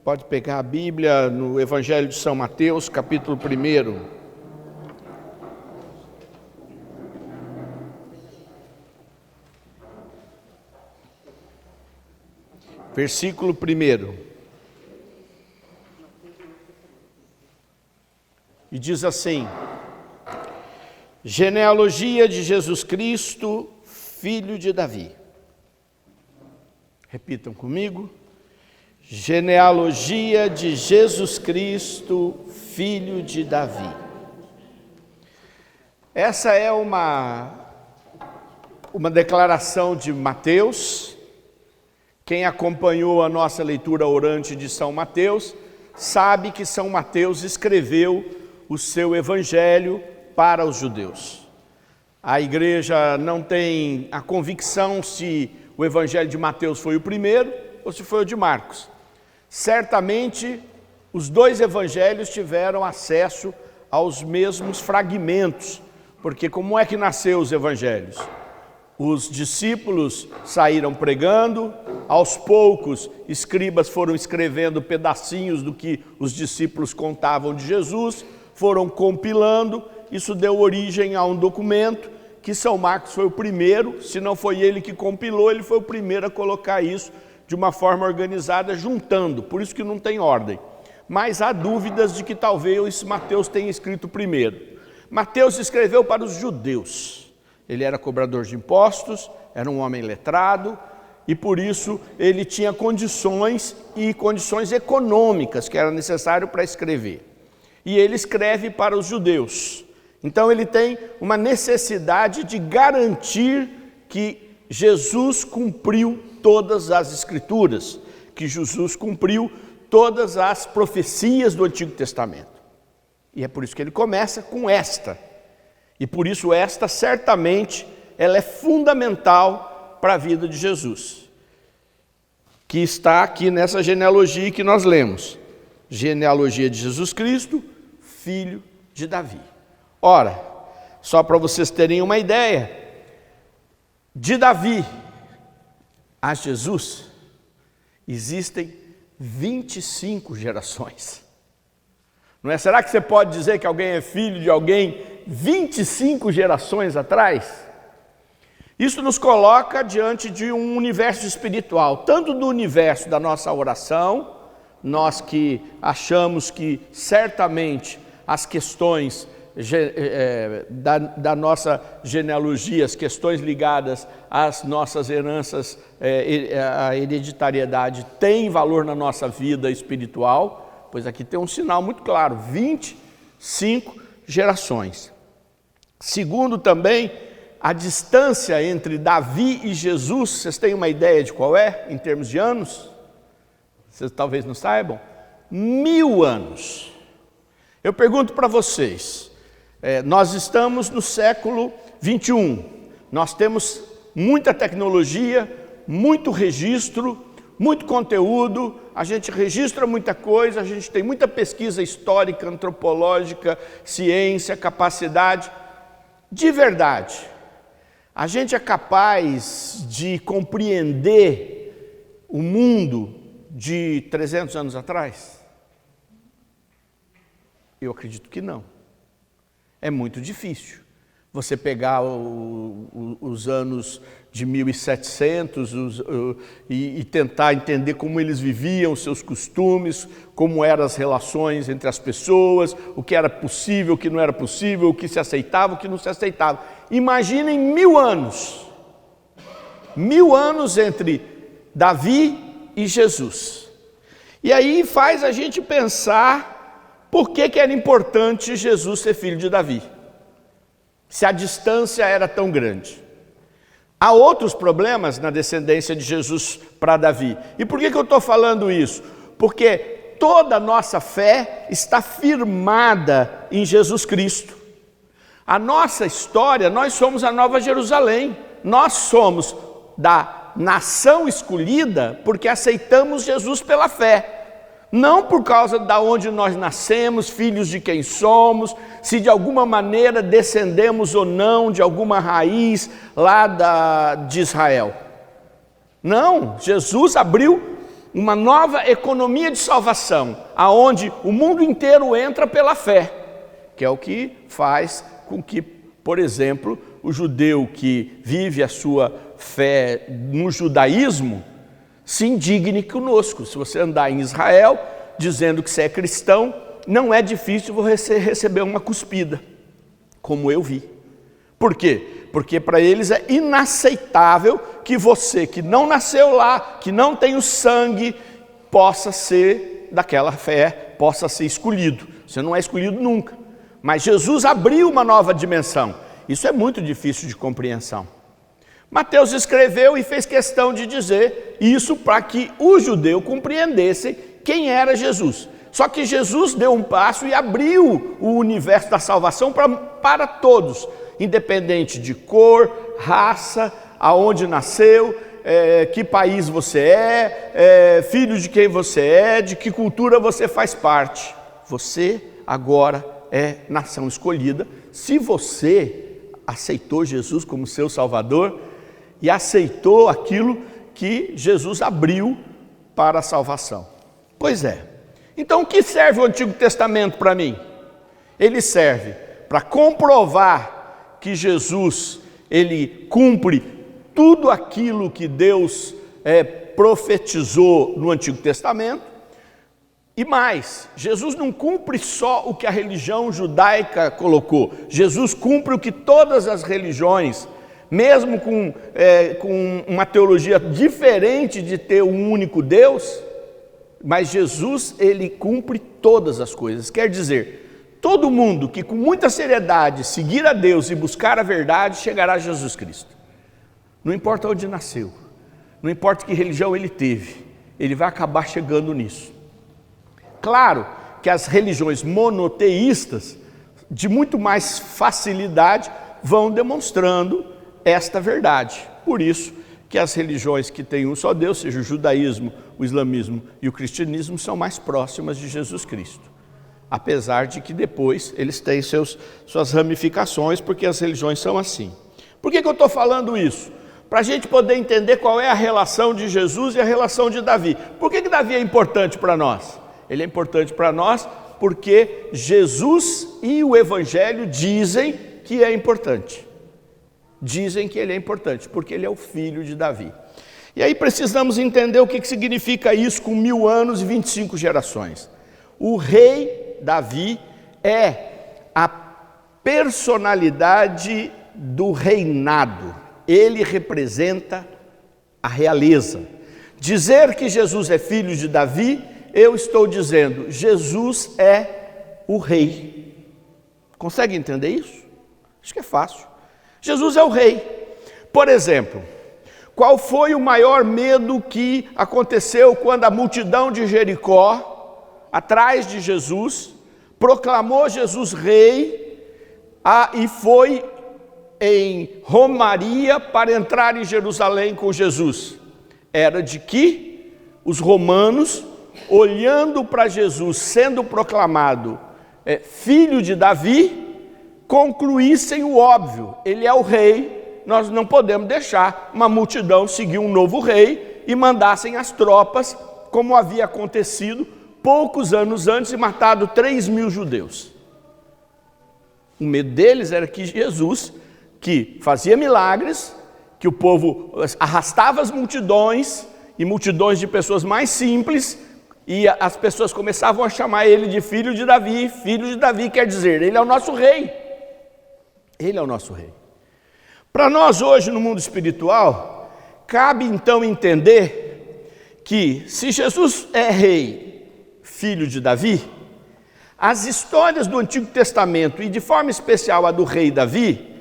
pode pegar a Bíblia no Evangelho de São Mateus, capítulo 1. Versículo 1. E diz assim: genealogia de Jesus Cristo, filho de Davi. Repitam comigo. Genealogia de Jesus Cristo, filho de Davi. Essa é uma declaração de Mateus. Quem acompanhou a nossa leitura orante de São Mateus, sabe que São Mateus escreveu o seu evangelho para os judeus. A igreja não tem a convicção se o evangelho de Mateus foi o primeiro ou se foi o de Marcos. Certamente, os dois evangelhos tiveram acesso aos mesmos fragmentos, porque como é que nasceu os evangelhos? Os discípulos saíram pregando, aos poucos, escribas foram escrevendo pedacinhos do que os discípulos contavam de Jesus, foram compilando, isso deu origem a um documento que São Marcos foi o primeiro, se não foi ele que compilou, ele foi o primeiro a colocar isso de uma forma organizada, juntando, por isso que não tem ordem. Mas há dúvidas de que talvez Mateus tenha escrito primeiro. Mateus escreveu para os judeus. Ele era cobrador de impostos, era um homem letrado, e por isso ele tinha condições econômicas que era necessário para escrever. E ele escreve para os judeus. Então ele tem uma necessidade de garantir que Jesus cumpriu todas as Escrituras, que Jesus cumpriu todas as profecias do Antigo Testamento. E é por isso que ele começa com esta. E por isso esta, certamente, ela é fundamental para a vida de Jesus, que está aqui nessa genealogia que nós lemos. Genealogia de Jesus Cristo, filho de Davi. Ora, só para vocês terem uma ideia, de Davi a Jesus existem 25 gerações. Não é? Será que você pode dizer que alguém é filho de alguém 25 gerações atrás? Isso nos coloca diante de um universo espiritual, tanto do universo da nossa oração, nós que achamos que certamente as questões da nossa genealogia, as questões ligadas às nossas heranças, a hereditariedade tem valor na nossa vida espiritual, pois aqui tem um sinal muito claro, 25 gerações. Segundo também, a distância entre Davi e Jesus, vocês têm uma ideia de qual é, em termos de anos? Vocês talvez não saibam. 1000 anos. Eu pergunto para vocês, nós estamos no século 21, nós temos muita tecnologia, muito registro, muito conteúdo, a gente registra muita coisa, a gente tem muita pesquisa histórica, antropológica, ciência, capacidade. De verdade, a gente é capaz de compreender o mundo de 300 anos atrás? Eu acredito que não. É muito difícil. Você pegar os anos de 1700 e tentar entender como eles viviam, seus costumes, como eram as relações entre as pessoas, o que era possível, o que não era possível, o que se aceitava, o que não se aceitava. Imaginem 1000 anos. 1000 anos entre Davi e Jesus. E aí faz a gente pensar por que era importante Jesus ser filho de Davi, se a distância era tão grande. Há outros problemas na descendência de Jesus para Davi. E por que eu estou falando isso? Porque toda a nossa fé está firmada em Jesus Cristo. A nossa história, nós somos a Nova Jerusalém. Nós somos da nação escolhida porque aceitamos Jesus pela fé. Não por causa de onde nós nascemos, filhos de quem somos, se de alguma maneira descendemos ou não de alguma raiz lá de Israel. Não, Jesus abriu uma nova economia de salvação, aonde o mundo inteiro entra pela fé, que é o que faz com que, por exemplo, o judeu que vive a sua fé no judaísmo se indigne conosco. Se você andar em Israel dizendo que você é cristão, não é difícil você receber uma cuspida, como eu vi. Por quê? Porque para eles é inaceitável que você, que não nasceu lá, que não tem o sangue, possa ser daquela fé, possa ser escolhido. Você não é escolhido nunca. Mas Jesus abriu uma nova dimensão. Isso é muito difícil de compreensão. Mateus escreveu e fez questão de dizer isso para que o judeu compreendesse quem era Jesus. Só que Jesus deu um passo e abriu o universo da salvação para todos, independente de cor, raça, aonde nasceu, que país você é, filho de quem você é, de que cultura você faz parte. Você agora é nação escolhida, se você aceitou Jesus como seu Salvador e aceitou aquilo que Jesus abriu para a salvação. Pois é. Então, o que serve o Antigo Testamento para mim? Ele serve para comprovar que Jesus, ele cumpre tudo aquilo que Deus profetizou no Antigo Testamento. E mais, Jesus não cumpre só o que a religião judaica colocou. Jesus cumpre o que todas as religiões, mesmo com uma teologia diferente de ter um único Deus, mas Jesus, ele cumpre todas as coisas. Quer dizer, todo mundo que com muita seriedade seguir a Deus e buscar a verdade, chegará a Jesus Cristo. Não importa onde nasceu, não importa que religião ele teve, ele vai acabar chegando nisso. Claro que as religiões monoteístas, de muito mais facilidade, vão demonstrando esta verdade. Por isso que as religiões que têm um só Deus, seja o judaísmo, o islamismo e o cristianismo, são mais próximas de Jesus Cristo. Apesar de que depois eles têm suas ramificações, porque as religiões são assim. Por que eu estou falando isso? Para a gente poder entender qual é a relação de Jesus e a relação de Davi. Por que Davi é importante para nós? Ele é importante para nós porque Jesus e o Evangelho dizem que é importante. Dizem que ele é importante, porque ele é o filho de Davi. E aí precisamos entender o que significa isso com 1000 anos e 25 gerações. O rei Davi é a personalidade do reinado. Ele representa a realeza. Dizer que Jesus é filho de Davi, eu estou dizendo, Jesus é o rei. Consegue entender isso? Acho que é fácil. Jesus é o rei. Por exemplo, qual foi o maior medo que aconteceu quando a multidão de Jericó, atrás de Jesus, proclamou Jesus rei e foi em romaria para entrar em Jerusalém com Jesus? Era de que os romanos, olhando para Jesus sendo proclamado filho de Davi, concluíssem o óbvio: ele é o rei, nós não podemos deixar uma multidão seguir um novo rei e mandassem as tropas, como havia acontecido poucos anos antes e matado 3.000 judeus. O medo deles era que Jesus, que fazia milagres, que o povo arrastava as multidões, e multidões de pessoas mais simples, e as pessoas começavam a chamar ele de filho de Davi. Filho de Davi quer dizer, ele é o nosso rei. Ele é o nosso rei. Para nós hoje no mundo espiritual, cabe então entender que se Jesus é rei, filho de Davi, as histórias do Antigo Testamento, e de forma especial a do rei Davi,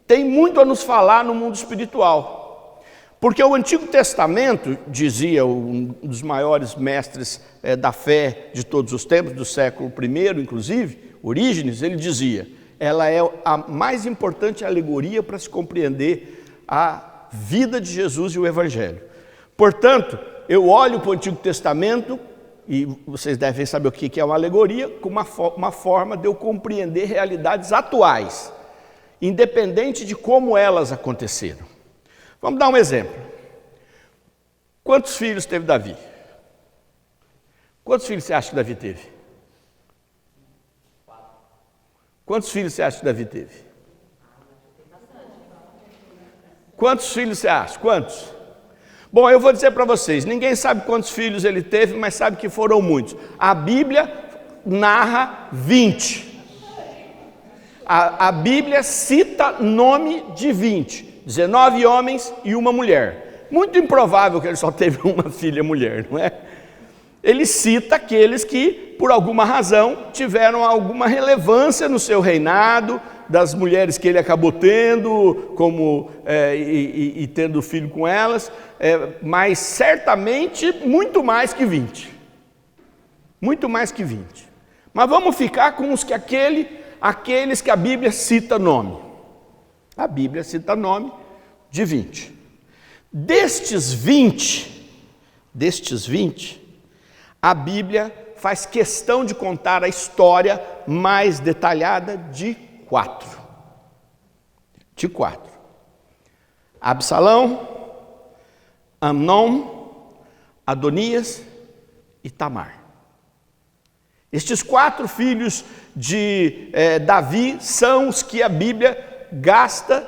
tem muito a nos falar no mundo espiritual. Porque o Antigo Testamento, dizia um dos maiores mestres da fé de todos os tempos, do século I, inclusive, Orígenes, ele dizia, ela é a mais importante alegoria para se compreender a vida de Jesus e o Evangelho. Portanto, eu olho para o Antigo Testamento, e vocês devem saber o que é uma alegoria, como uma forma de eu compreender realidades atuais, independente de como elas aconteceram. Vamos dar um exemplo. Quantos filhos teve Davi? Quantos filhos você acha que Davi teve? Quantos filhos você acha que Davi teve? Quantos filhos você acha? Quantos? Bom, eu vou dizer para vocês, ninguém sabe quantos filhos ele teve, mas sabe que foram muitos. A Bíblia narra 20. A Bíblia cita nome de 20. 19 homens e uma mulher. Muito improvável que ele só teve uma filha mulher, não é? Ele cita aqueles que, por alguma razão, tiveram alguma relevância no seu reinado, das mulheres que ele acabou tendo, e tendo filho com elas, mas certamente muito mais que 20. Muito mais que 20. Mas vamos ficar com aqueles que a Bíblia cita nome. A Bíblia cita nome de 20. Destes 20, a Bíblia faz questão de contar a história mais detalhada de 4. Absalão, Amnon, Adonias e Tamar. Estes 4 filhos de Davi são os que a Bíblia gasta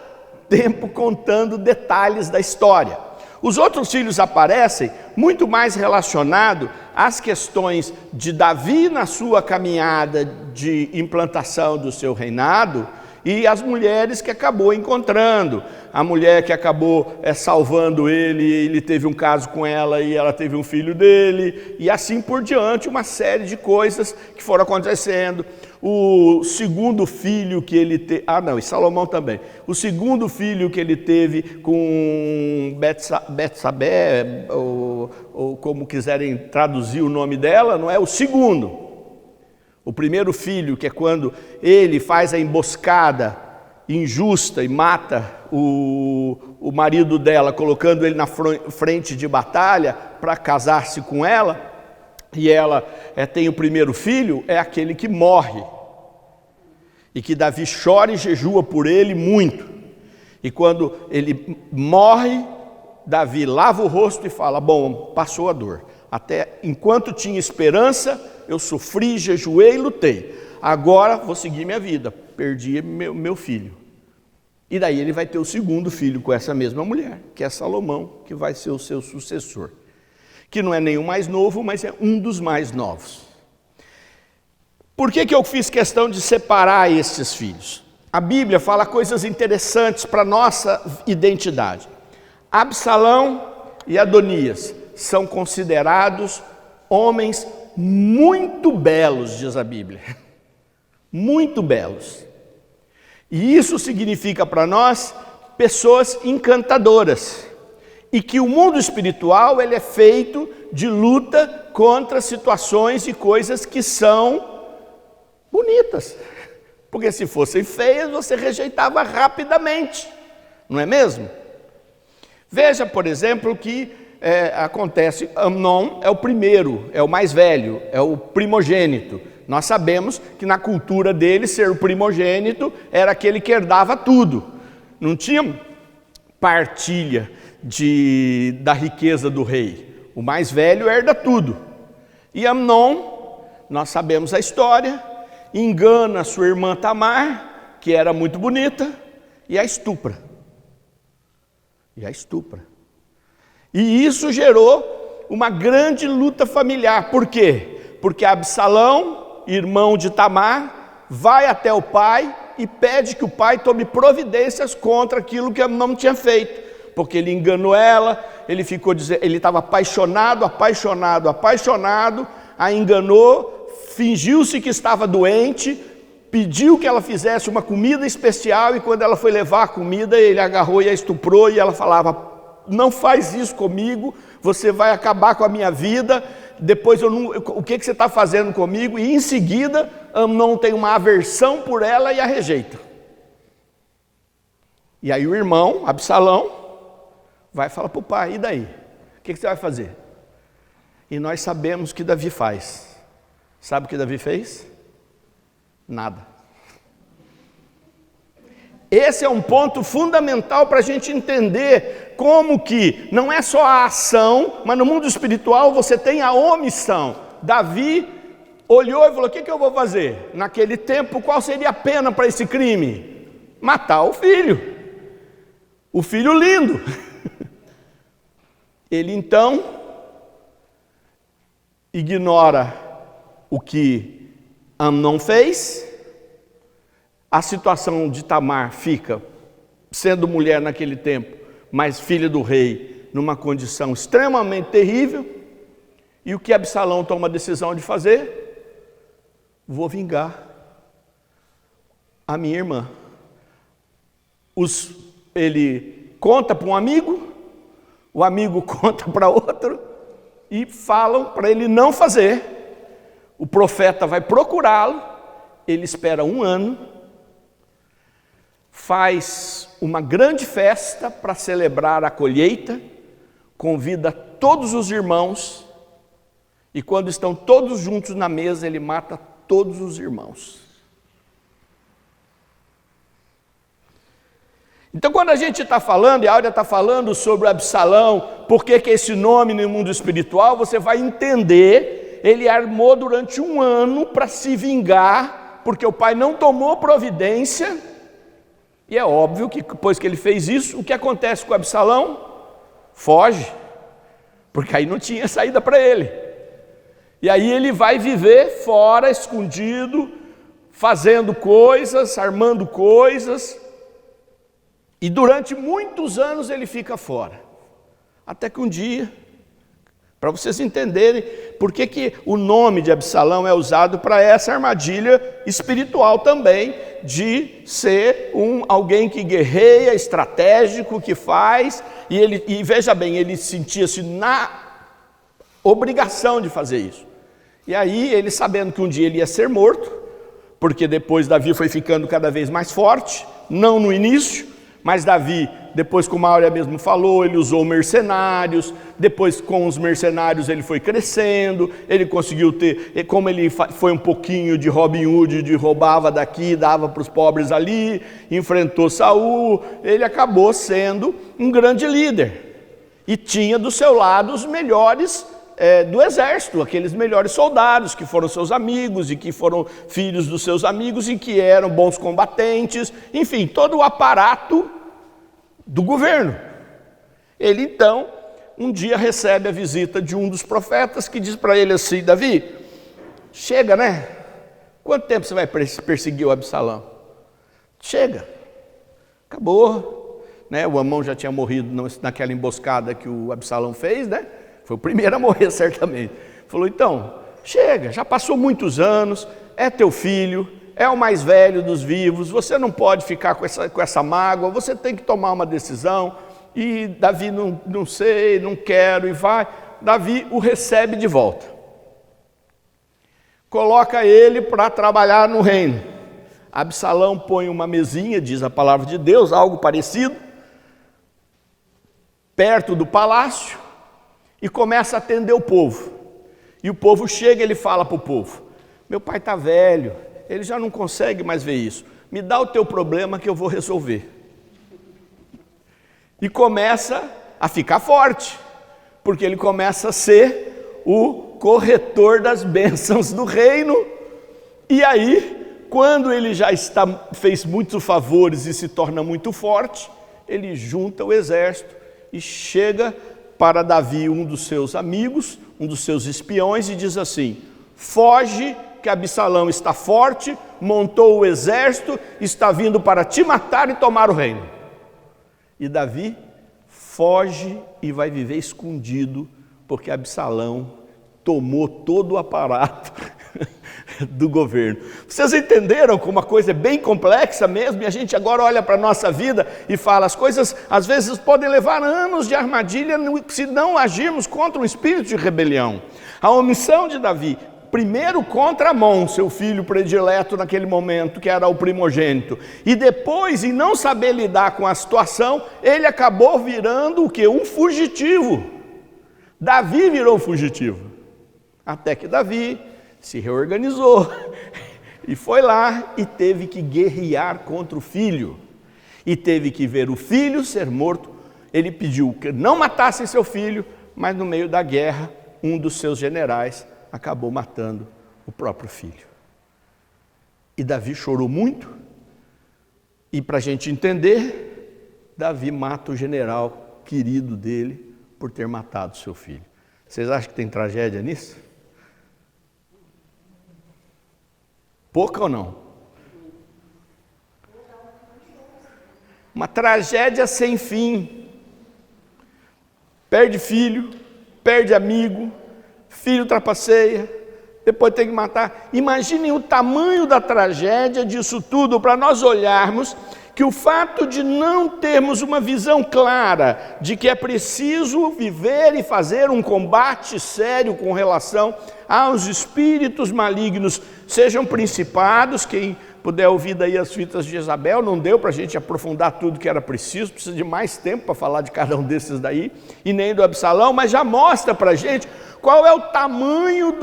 tempo contando detalhes da história. Os outros filhos aparecem muito mais relacionados às questões de Davi na sua caminhada de implantação do seu reinado e as mulheres que acabou encontrando. A mulher que acabou salvando ele teve um caso com ela e ela teve um filho dele, e assim por diante, uma série de coisas que foram acontecendo. O segundo filho que ele teve, e Salomão também, o segundo filho que ele teve com Betsabé, ou como quiserem traduzir o nome dela, não é? O segundo. O primeiro filho, que é quando ele faz a emboscada injusta e mata o marido dela, colocando ele na frente de batalha para casar-se com ela, e ela tem o primeiro filho, é aquele que morre, e que Davi chora e jejua por ele muito. E quando ele morre, Davi lava o rosto e fala: bom, passou a dor. Até enquanto tinha esperança, eu sofri, jejuei e lutei. Agora vou seguir minha vida. Perdi meu filho. E daí ele vai ter o segundo filho com essa mesma mulher, que é Salomão, que vai ser o seu sucessor. Que não é nem o mais novo, mas é um dos mais novos. Por que eu fiz questão de separar estes filhos? A Bíblia fala coisas interessantes para a nossa identidade. Absalão e Adonias são considerados homens muito belos, diz a Bíblia. Muito belos. E isso significa para nós pessoas encantadoras. E que o mundo espiritual ele é feito de luta contra situações e coisas que são bonitas. Porque se fossem feias, você rejeitava rapidamente. Não é mesmo? Veja, por exemplo, que acontece, Amnon é o primeiro, é o mais velho, é o primogênito. Nós sabemos que na cultura dele, ser o primogênito era aquele que herdava tudo. Não tinha partilha da riqueza do rei. O mais velho herda tudo. E Amnon, nós sabemos a história, engana sua irmã Tamar, que era muito bonita, e a estupra. E isso gerou uma grande luta familiar. Por quê? Porque Absalão, irmão de Tamar, vai até o pai e pede que o pai tome providências contra aquilo que Amnon tinha feito. Porque ele enganou ela, ele estava apaixonado, a enganou, fingiu-se que estava doente, pediu que ela fizesse uma comida especial, e quando ela foi levar a comida, ele agarrou e a estuprou, e ela falava: não faz isso comigo, você vai acabar com a minha vida, depois o que você está fazendo comigo? E em seguida, Amnon tem uma aversão por ela e a rejeita. E aí o irmão, Absalão, vai falar para o pai: e daí? O que você vai fazer? E nós sabemos o que Davi faz. Sabe o que Davi fez? Nada. Esse é um ponto fundamental para a gente entender como que não é só a ação, mas no mundo espiritual você tem a omissão. Davi olhou e falou: o que eu vou fazer? Naquele tempo, qual seria a pena para esse crime? Matar o filho lindo. Ele então ignora o que Amnon fez. A situação de Tamar fica, sendo mulher naquele tempo, mas filha do rei, numa condição extremamente terrível. E o que Absalão toma a decisão de fazer? Vou vingar a minha irmã. Ele conta para um amigo, o amigo conta para outro, e falam para ele não fazer. O profeta vai procurá-lo, ele espera 1 ano, faz uma grande festa para celebrar a colheita, convida todos os irmãos, e quando estão todos juntos na mesa, ele mata todos os irmãos. Então, quando a gente está falando, e a Áurea está falando sobre o Absalão, por que esse nome no mundo espiritual, você vai entender, ele armou durante 1 ano para se vingar, porque o pai não tomou providência, e é óbvio que depois que ele fez isso, o que acontece com o Absalão? Foge, porque aí não tinha saída para ele. E aí ele vai viver fora, escondido, fazendo coisas, armando coisas, e durante muitos anos ele fica fora. Até que um dia, para vocês entenderem por que o nome de Absalão é usado para essa armadilha espiritual também, de ser alguém que guerreia, estratégico, que faz, e veja bem, ele sentia-se na obrigação de fazer isso. E aí ele, sabendo que um dia ele ia ser morto, porque depois Davi foi ficando cada vez mais forte, não no início, mas Davi, depois, como a Áurea mesmo falou, ele usou mercenários, depois com os mercenários ele foi crescendo, ele conseguiu ter, como ele foi um pouquinho de Robin Hood, de roubava daqui, dava para os pobres ali, enfrentou Saul, ele acabou sendo um grande líder, e tinha do seu lado os melhores do exército, aqueles melhores soldados que foram seus amigos e que foram filhos dos seus amigos e que eram bons combatentes, enfim, todo o aparato do governo. Ele então, um dia recebe a visita de um dos profetas que diz para ele assim: Davi, chega, né? Quanto tempo você vai perseguir o Absalão? Chega, acabou, né? O Amnon já tinha morrido naquela emboscada que o Absalão fez, né? Foi o primeiro a morrer, certamente. Falou: então, chega, já passou muitos anos, é teu filho, é o mais velho dos vivos, você não pode ficar com essa mágoa, você tem que tomar uma decisão. E Davi, não sei, não quero, e vai. Davi o recebe de volta. Coloca ele para trabalhar no reino. Absalão põe uma mesinha, diz a palavra de Deus, algo parecido, perto do palácio, e começa a atender o povo. E o povo chega e ele fala para o povo: meu pai está velho, ele já não consegue mais ver isso, me dá o teu problema que eu vou resolver. E começa a ficar forte, porque ele começa a ser o corretor das bênçãos do reino. E aí, quando ele já fez muitos favores e se torna muito forte, ele junta o exército e chega para Davi, um dos seus amigos, um dos seus espiões, e diz assim: foge, que Absalão está forte, montou o exército, está vindo para te matar e tomar o reino. E Davi foge e vai viver escondido, porque Absalão tomou todo o aparato do governo. Vocês entenderam como a coisa é bem complexa mesmo? E a gente agora olha para a nossa vida e fala: as coisas às vezes podem levar anos de armadilha se não agirmos contra um espírito de rebelião. A omissão de Davi, primeiro contra Amon, seu filho predileto naquele momento, que era o primogênito, e depois, em não saber lidar com a situação, ele acabou virando o quê? Um fugitivo. Davi virou um fugitivo, até que Davi se reorganizou e foi lá e teve que guerrear contra o filho, e teve que ver o filho ser morto. Ele pediu que não matassem seu filho, mas no meio da guerra, um dos seus generais acabou matando o próprio filho. E Davi chorou muito, e para a gente entender, Davi mata o general querido dele por ter matado seu filho. Vocês acham que tem tragédia nisso? Pouca ou não? Uma tragédia sem fim. Perde filho, perde amigo, filho trapaceia, depois tem que matar. Imaginem o tamanho da tragédia disso tudo, para nós olharmos que o fato de não termos uma visão clara de que é preciso viver e fazer um combate sério com relação aos espíritos malignos, sejam principados. Quem puder ouvir daí as fitas de Jezabel, não deu para a gente aprofundar tudo que era preciso, precisa de mais tempo para falar de cada um desses daí, e nem do Absalão, mas já mostra para a gente qual é o tamanho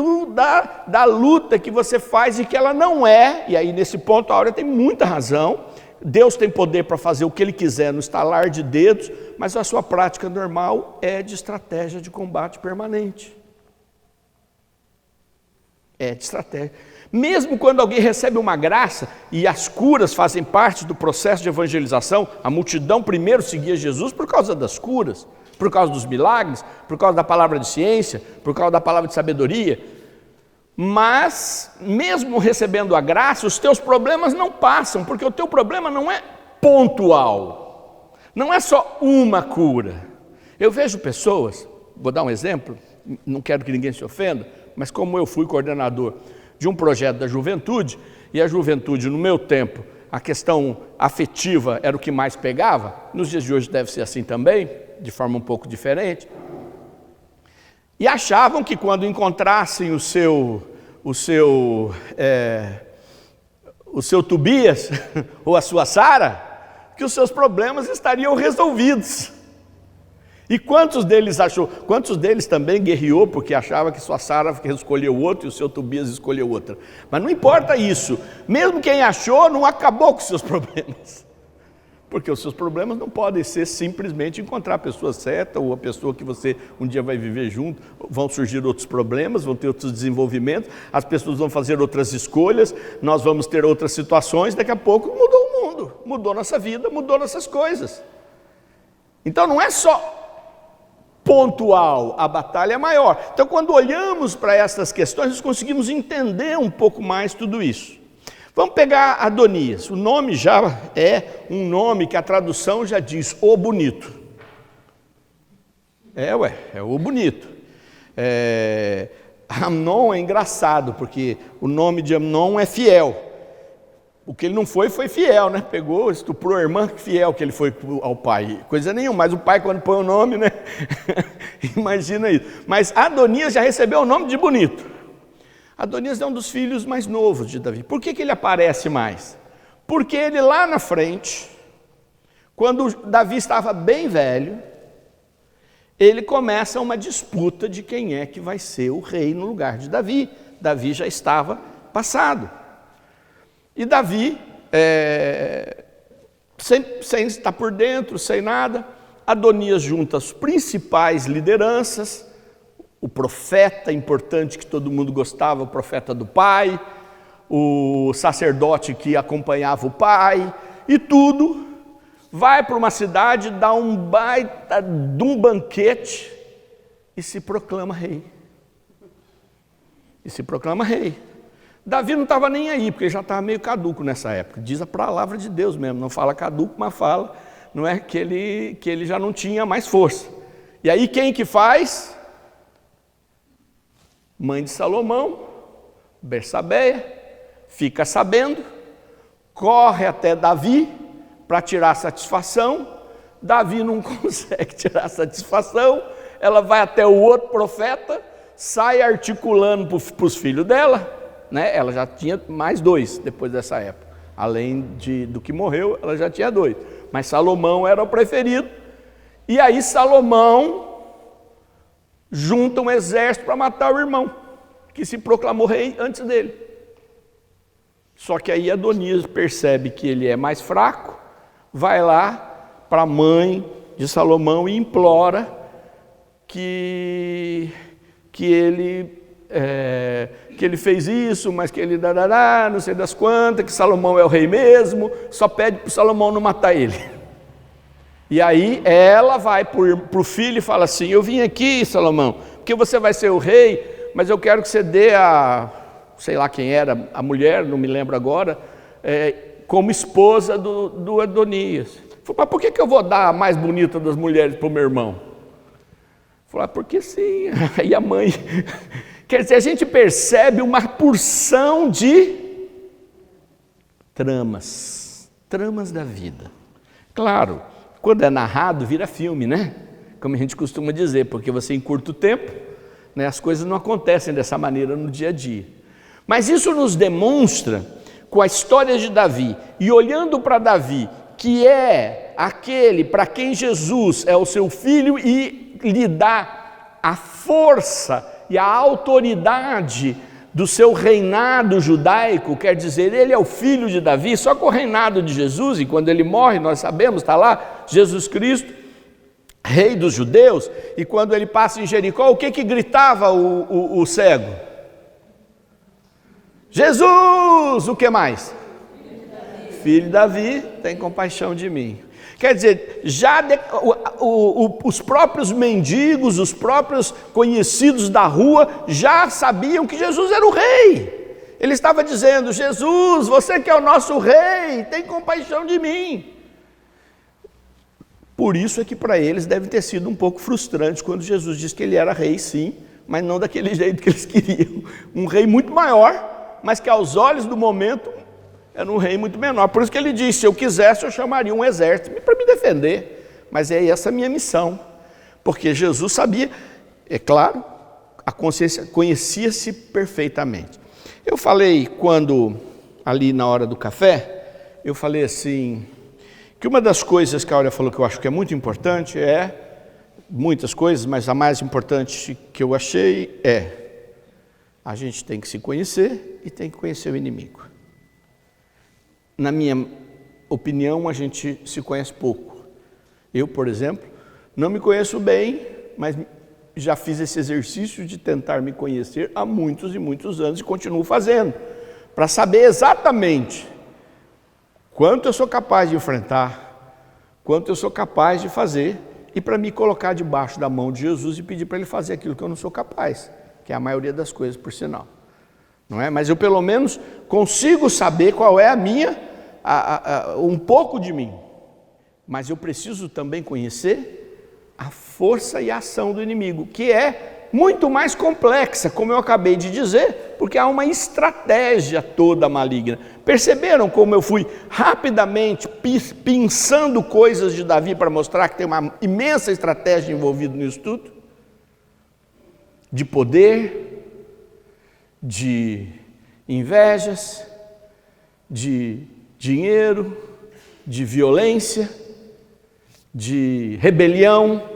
da luta que você faz e que ela não é, e aí nesse ponto a Áurea tem muita razão. Deus tem poder para fazer o que Ele quiser no estalar de dedos, mas a sua prática normal é de estratégia de combate permanente. É de estratégia. Mesmo quando alguém recebe uma graça, e as curas fazem parte do processo de evangelização, a multidão primeiro seguia Jesus por causa das curas, por causa dos milagres, por causa da palavra de ciência, por causa da palavra de sabedoria. Mas, mesmo recebendo a graça, os teus problemas não passam, porque o teu problema não é pontual, não é só uma cura. Eu vejo pessoas, vou dar um exemplo, não quero que ninguém se ofenda, mas como eu fui coordenador de um projeto da juventude, e a juventude, no meu tempo, a questão afetiva era o que mais pegava, nos dias de hoje deve ser assim também, de forma um pouco diferente, e achavam que quando encontrassem o seu Tobias, ou a sua Sara, que os seus problemas estariam resolvidos. E quantos deles também guerreou, porque achava que sua Sara escolheu outro e o seu Tobias escolheu outra. Mas não importa isso, mesmo quem achou não acabou com os seus problemas. Porque os seus problemas não podem ser simplesmente encontrar a pessoa certa ou a pessoa que você um dia vai viver junto. Vão surgir outros problemas, vão ter outros desenvolvimentos, as pessoas vão fazer outras escolhas, nós vamos ter outras situações, daqui a pouco mudou o mundo, mudou nossa vida, mudou nossas coisas. Então não é só pontual, a batalha é maior. Então quando olhamos para essas questões, nós conseguimos entender um pouco mais tudo isso. Vamos pegar Adonias, o nome já é um nome que a tradução já diz, o bonito. É o bonito. Amnon é engraçado, porque o nome de Amnon é fiel. O que ele não foi fiel, né? Pegou, estuprou a irmã, fiel que ele foi ao pai. Coisa nenhuma, mas o pai quando põe o nome, né? Imagina isso. Mas Adonias já recebeu o nome de bonito. Adonias é um dos filhos mais novos de Davi. Por que ele aparece mais? Porque ele lá na frente, quando Davi estava bem velho, ele começa uma disputa de quem é que vai ser o rei no lugar de Davi. Davi já estava passado. E Davi, sem estar por dentro, sem nada, Adonias junta as principais lideranças, o profeta importante que todo mundo gostava, o profeta do pai, o sacerdote que acompanhava o pai, e tudo, vai para uma cidade, dá um baita de um banquete e se proclama rei. Davi não estava nem aí, porque ele já estava meio caduco nessa época, diz a palavra de Deus mesmo, não fala caduco, mas fala, não é que ele já não tinha mais força. E aí quem que faz? Mãe de Salomão, Bersabeia, fica sabendo, corre até Davi para tirar satisfação. Davi não consegue tirar satisfação, ela vai até o outro profeta, sai articulando para os filhos dela, né? Ela já tinha mais 2 depois dessa época, além do que morreu, ela já tinha 2, mas Salomão era o preferido, e aí Salomão junta um exército para matar o irmão, que se proclamou rei antes dele. Só que aí Adonias percebe que ele é mais fraco, vai lá para a mãe de Salomão e implora que ele que ele fez isso, mas que ele não sei das quantas, que Salomão é o rei mesmo, só pede para Salomão não matar ele. E aí ela vai para o filho e fala assim: eu vim aqui, Salomão, porque você vai ser o rei, mas eu quero que você dê sei lá quem era, a mulher, não me lembro agora, como esposa do Adonias. Falei: mas por que eu vou dar a mais bonita das mulheres para o meu irmão? Falei: porque sim. Aí a mãe... Quer dizer, a gente percebe uma porção de tramas da vida. Claro, quando é narrado, vira filme, né? Como a gente costuma dizer, porque você encurta o tempo, né? As coisas não acontecem dessa maneira no dia a dia. Mas isso nos demonstra, com a história de Davi, e olhando para Davi, que é aquele para quem Jesus é o seu filho e lhe dá a força e a autoridade do seu reinado judaico, quer dizer, ele é o filho de Davi, só com o reinado de Jesus, e quando ele morre, nós sabemos, está lá, Jesus Cristo, rei dos judeus, e quando ele passa em Jericó, o que gritava o cego? Jesus! O que mais? Filho de Davi, tem compaixão de mim. Quer dizer, os próprios mendigos, os próprios conhecidos da rua já sabiam que Jesus era o rei. Ele estava dizendo: Jesus, você que é o nosso rei, tem compaixão de mim. Por isso é que para eles deve ter sido um pouco frustrante quando Jesus disse que ele era rei, sim, mas não daquele jeito que eles queriam. Um rei muito maior, mas que aos olhos do momento era um rei muito menor. Por isso que ele disse: se eu quisesse, eu chamaria um exército para me defender. Mas é essa a minha missão. Porque Jesus sabia, é claro, a consciência conhecia-se perfeitamente. Eu falei ali na hora do café, eu falei assim, que uma das coisas que a Áurea falou que eu acho que é muito importante muitas coisas, mas a mais importante que eu achei a gente tem que se conhecer e tem que conhecer o inimigo. Na minha opinião, a gente se conhece pouco. Eu, por exemplo, não me conheço bem, mas já fiz esse exercício de tentar me conhecer há muitos e muitos anos e continuo fazendo, para saber exatamente quanto eu sou capaz de enfrentar, quanto eu sou capaz de fazer, e para me colocar debaixo da mão de Jesus e pedir para ele fazer aquilo que eu não sou capaz, que é a maioria das coisas, por sinal. Não é? Mas eu pelo menos consigo saber qual é a minha, um pouco de mim. Mas eu preciso também conhecer a força e a ação do inimigo, que é muito mais complexa, como eu acabei de dizer, porque há uma estratégia toda maligna. Perceberam como eu fui rapidamente pensando coisas de Davi para mostrar que tem uma imensa estratégia envolvida nisso tudo? De poder, de invejas, de dinheiro, de violência, de rebelião.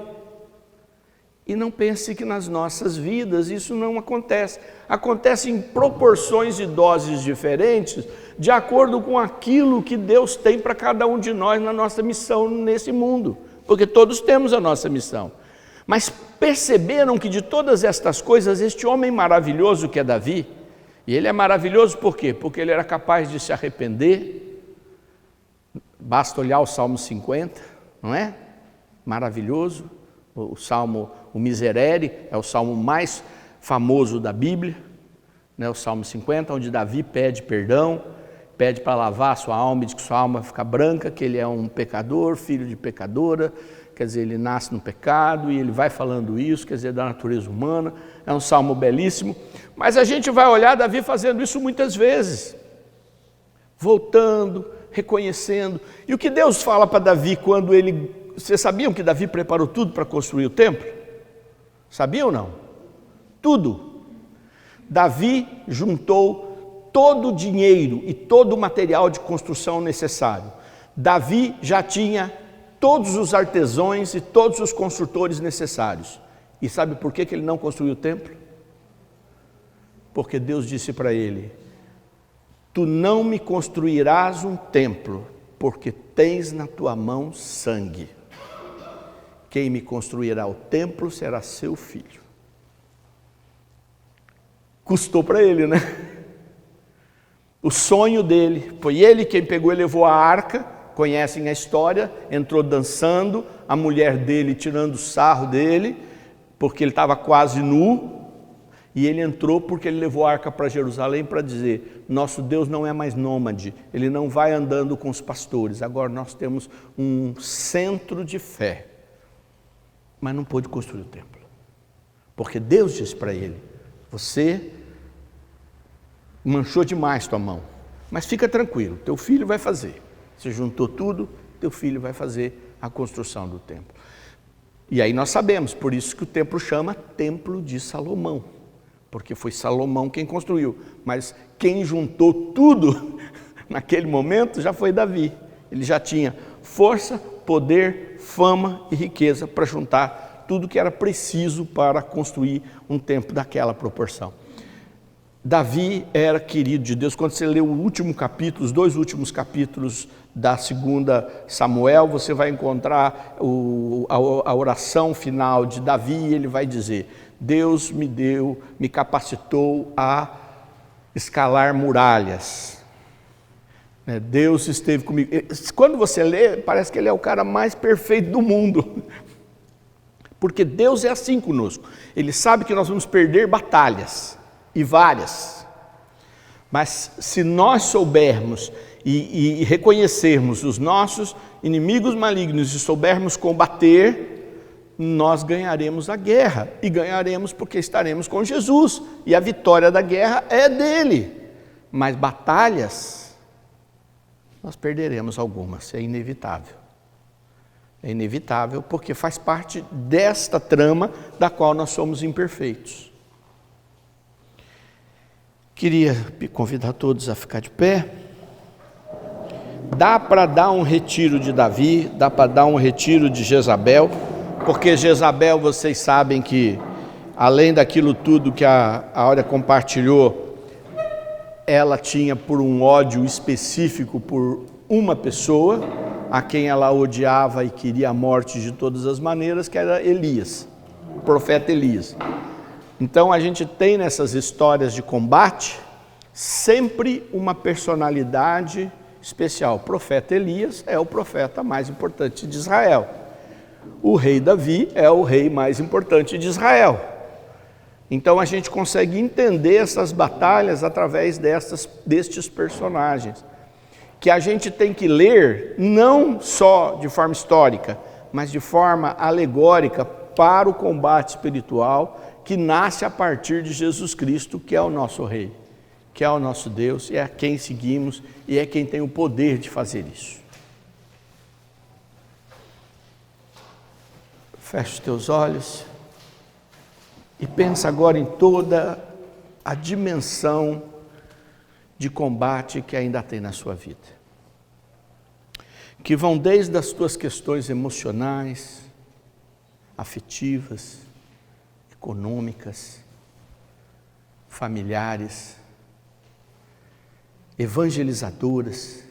E não pense que nas nossas vidas isso não acontece. Acontece em proporções e doses diferentes, de acordo com aquilo que Deus tem para cada um de nós na nossa missão nesse mundo. Porque todos temos a nossa missão. Mas perceberam que de todas estas coisas, este homem maravilhoso que é Davi, e ele é maravilhoso por quê? Porque ele era capaz de se arrepender. Basta olhar o Salmo 50, não é? Maravilhoso. O Salmo, o Miserere, é o salmo mais famoso da Bíblia, né? O Salmo 50, onde Davi pede perdão, pede para lavar a sua alma e diz que sua alma fica branca, que ele é um pecador, filho de pecadora. Quer dizer, ele nasce no pecado e ele vai falando isso, quer dizer, da natureza humana. É um salmo belíssimo, mas a gente vai olhar Davi fazendo isso muitas vezes, voltando, reconhecendo. E o que Deus fala para Davi quando ele... Vocês sabiam que Davi preparou tudo para construir o templo? Sabiam ou não? Tudo. Davi juntou todo o dinheiro e todo o material de construção necessário. Davi já tinha todos os artesãos e todos os construtores necessários. E sabe por que ele não construiu o templo? Porque Deus disse para ele: tu não me construirás um templo, porque tens na tua mão sangue. Quem me construirá o templo será seu filho. custou para ele, né? O sonho dele, foi ele quem pegou e levou a arca, conhecem a história, entrou dançando, a mulher dele tirando sarro dele, porque ele estava quase nu, e ele entrou porque ele levou a arca para Jerusalém para dizer, nosso Deus não é mais nômade, ele não vai andando com os pastores, agora nós temos um centro de fé. Mas não pôde construir o templo, porque Deus disse para ele, você manchou demais tua mão, mas fica tranquilo, teu filho vai fazer. Você juntou tudo, teu filho vai fazer a construção do templo. E aí nós sabemos, por isso que o templo chama Templo de Salomão, porque foi Salomão quem construiu, mas quem juntou tudo naquele momento já foi Davi. Ele já tinha força, poder, fama e riqueza para juntar tudo que era preciso para construir um templo daquela proporção. Davi era querido de Deus. Quando você lê o último capítulo, os 2 últimos capítulos da 2ª Samuel, você vai encontrar a oração final de Davi, e ele vai dizer, Deus me capacitou a escalar muralhas. Deus esteve comigo. Quando você lê, parece que ele é o cara mais perfeito do mundo. Porque Deus é assim conosco. Ele sabe que nós vamos perder batalhas, e várias. Mas se nós soubermos e reconhecermos os nossos inimigos malignos e soubermos combater, nós ganharemos a guerra, e ganharemos porque estaremos com Jesus, e a vitória da guerra é dele. Mas batalhas, nós perderemos algumas, é inevitável. É inevitável porque faz parte desta trama da qual nós somos imperfeitos. Queria convidar todos a ficar de pé. Dá para dar um retiro de Davi, dá para dar um retiro de Jezabel, porque Jezabel, vocês sabem que, além daquilo tudo que a Áurea compartilhou, ela tinha por um ódio específico por uma pessoa, a quem ela odiava e queria a morte de todas as maneiras, que era Elias, o profeta Elias. Então a gente tem nessas histórias de combate, sempre uma personalidade especial. O profeta Elias é o profeta mais importante de Israel. O rei Davi é o rei mais importante de Israel. Então a gente consegue entender essas batalhas através destes personagens, que a gente tem que ler não só de forma histórica, mas de forma alegórica para o combate espiritual que nasce a partir de Jesus Cristo, que é o nosso rei, que é o nosso Deus, e é a quem seguimos, e é quem tem o poder de fazer isso. Feche os teus olhos e pensa agora em toda a dimensão de combate que ainda tem na sua vida, que vão desde as tuas questões emocionais, afetivas, econômicas, familiares, evangelizadoras,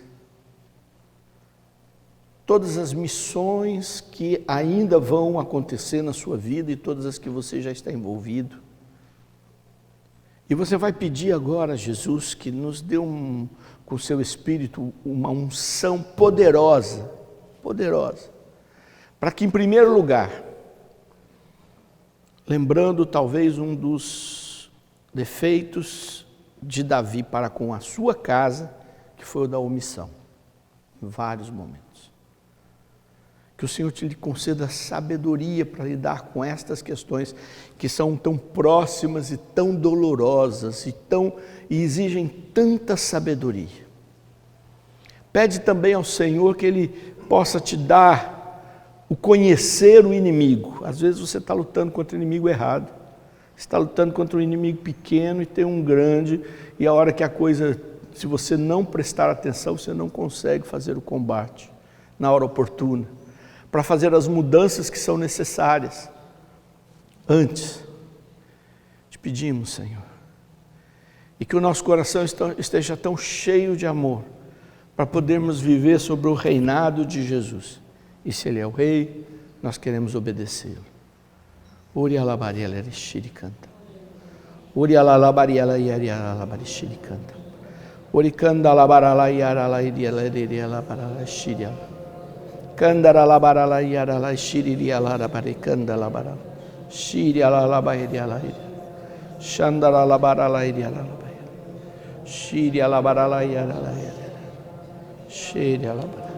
todas as missões que ainda vão acontecer na sua vida e todas as que você já está envolvido. E você vai pedir agora a Jesus que nos dê com o seu Espírito uma unção poderosa, para que em primeiro lugar, lembrando talvez um dos defeitos de Davi para com a sua casa, que foi o da omissão, em vários momentos. Que o Senhor te conceda sabedoria para lidar com estas questões que são tão próximas e tão dolorosas e exigem tanta sabedoria. Pede também ao Senhor que Ele possa te dar o conhecer o inimigo. Às vezes você está lutando contra o inimigo errado. Você está lutando contra um inimigo pequeno e tem um grande, e a hora que a coisa, se você não prestar atenção, você não consegue fazer o combate na hora oportuna, para fazer as mudanças que são necessárias. Antes, te pedimos, Senhor, e que o nosso coração esteja tão cheio de amor, para podermos viver sobre o reinado de Jesus. E se Ele é o Rei, nós queremos obedecê-lo. Ori alabarela ereshiri canta. Urialalabariala yarialabarishirikanda. Urikanda labarala yarala iriala barala shiria. Kandara labarala yarala shiriria barikanda labara. Shiria labariala. Shandara labarala iriala labaya. Shiria labarala yarala. Shiria labara.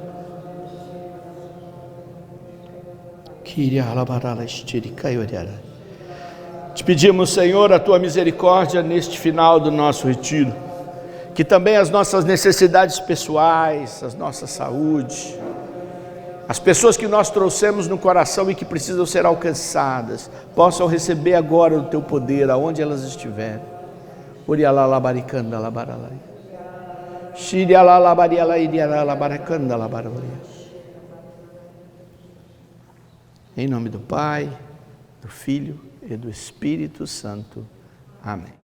Kiria labarala shirikaioriala. Te pedimos, Senhor, a Tua misericórdia neste final do nosso retiro, que também as nossas necessidades pessoais, a nossa saúde, as pessoas que nós trouxemos no coração e que precisam ser alcançadas, possam receber agora o Teu poder, aonde elas estiverem. Urialalabaricanda labaralai. Shirialalabarialai irialalabaracanda labaralai. Em nome do Pai, do Filho e do Espírito Santo. Amém.